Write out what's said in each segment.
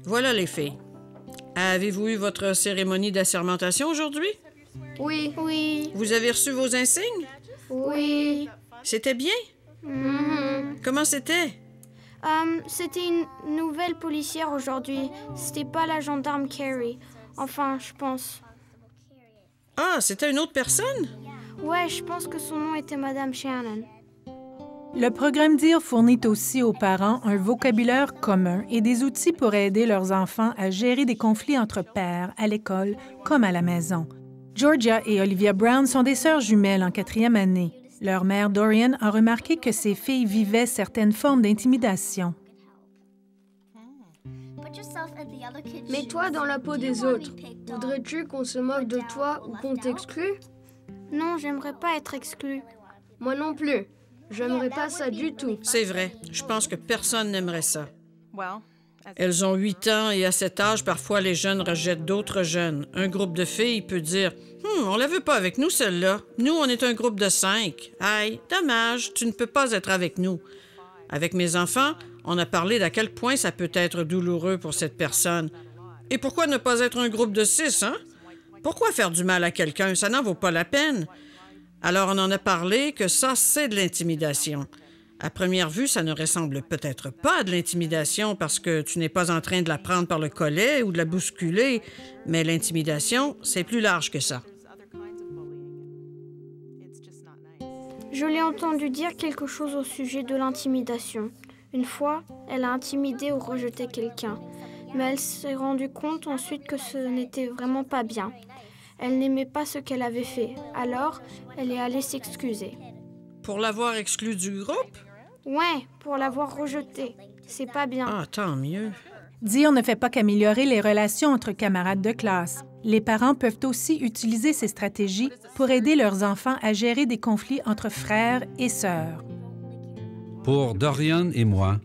Voilà les filles. Avez-vous eu votre cérémonie d'assermentation aujourd'hui? Oui. Oui. Vous avez reçu vos insignes? Oui. C'était bien? Comment c'était? C'était une nouvelle policière aujourd'hui. C'était pas la gendarme Carrie. Enfin, je pense. Ah, c'était une autre personne? Ouais, je pense que son nom était Madame Shannon. Le programme DIR fournit aussi aux parents un vocabulaire commun et des outils pour aider leurs enfants à gérer des conflits entre pairs à l'école comme à la maison. Georgia et Olivia Brown sont des sœurs jumelles en 4e année. Leur mère, Dorian, a remarqué que ses filles vivaient certaines formes d'intimidation. Mets-toi dans la peau des autres. Voudrais-tu qu'on se moque de toi ou qu'on t'exclue? Non, j'aimerais pas être exclue. Moi non plus. J'aimerais pas ça du tout. C'est vrai. Je pense que personne n'aimerait ça. Elles ont 8 ans et à cet âge, parfois, les jeunes rejettent d'autres jeunes. Un groupe de filles peut dire « on la veut pas avec nous, celle-là. Nous, on est un groupe de 5. Aïe, dommage, tu ne peux pas être avec nous. » Avec mes enfants, on a parlé d'à quel point ça peut être douloureux pour cette personne. Et pourquoi ne pas être un groupe de 6, hein? Pourquoi faire du mal à quelqu'un? Ça n'en vaut pas la peine. Alors, on en a parlé que ça, c'est de l'intimidation. À première vue, ça ne ressemble peut-être pas à de l'intimidation parce que tu n'es pas en train de la prendre par le collet ou de la bousculer, mais l'intimidation, c'est plus large que ça. Je l'ai entendu dire quelque chose au sujet de l'intimidation. Une fois, elle a intimidé ou rejeté quelqu'un, mais elle s'est rendue compte ensuite que ce n'était vraiment pas bien. Elle n'aimait pas ce qu'elle avait fait, alors elle est allée s'excuser. Pour l'avoir exclue du groupe? Ouais, pour l'avoir rejetée. C'est pas bien. Ah, tant mieux. DIR ne fait pas qu'améliorer les relations entre camarades de classe. Les parents peuvent aussi utiliser ces stratégies pour aider leurs enfants à gérer des conflits entre frères et sœurs. Pour Dorian et moi,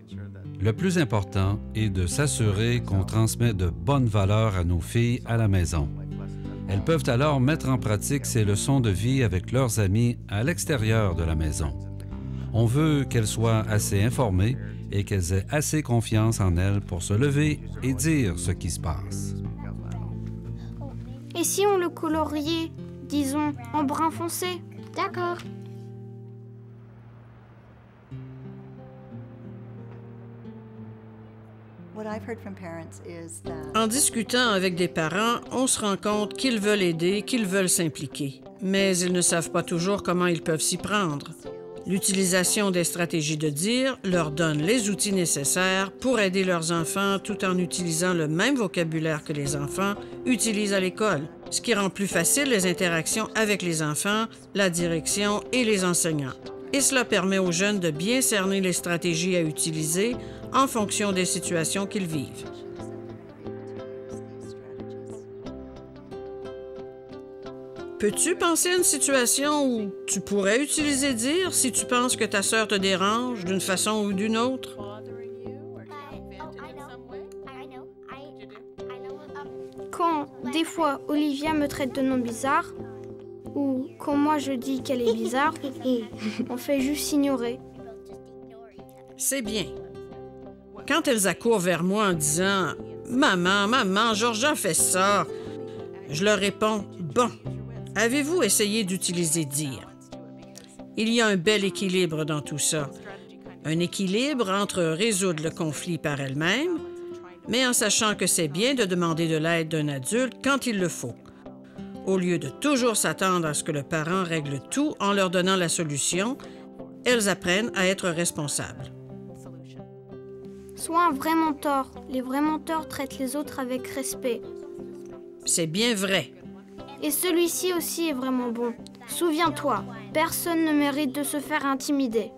le plus important est de s'assurer qu'on transmet de bonnes valeurs à nos filles à la maison. Elles peuvent alors mettre en pratique ces leçons de vie avec leurs amis à l'extérieur de la maison. On veut qu'elles soient assez informées et qu'elles aient assez confiance en elles pour se lever et dire ce qui se passe. Et si on le coloriait, disons, en brun foncé? D'accord. En discutant avec des parents, on se rend compte qu'ils veulent aider, qu'ils veulent s'impliquer. Mais ils ne savent pas toujours comment ils peuvent s'y prendre. L'utilisation des stratégies de DIR leur donne les outils nécessaires pour aider leurs enfants tout en utilisant le même vocabulaire que les enfants utilisent à l'école, ce qui rend plus facile les interactions avec les enfants, la direction et les enseignants. Et cela permet aux jeunes de bien cerner les stratégies à utiliser en fonction des situations qu'ils vivent. Peux-tu penser à une situation où tu pourrais utiliser DIR si tu penses que ta sœur te dérange d'une façon ou d'une autre? Quand, des fois, Olivia me traite de nom bizarre, ou quand moi je dis qu'elle est bizarre, on fait juste ignorer. C'est bien. Quand elles accourent vers moi en disant « Maman, Georgia fait ça », je leur réponds « Bon, avez-vous essayé d'utiliser DIR? » Il y a un bel équilibre dans tout ça. Un équilibre entre résoudre le conflit par elle-même, mais en sachant que c'est bien de demander de l'aide d'un adulte quand il le faut, au lieu de toujours s'attendre à ce que le parent règle tout en leur donnant la solution, elles apprennent à être responsables. Sois un vrai mentor. Les vrais mentors traitent les autres avec respect. C'est bien vrai. Et celui-ci aussi est vraiment bon. Souviens-toi, personne ne mérite de se faire intimider.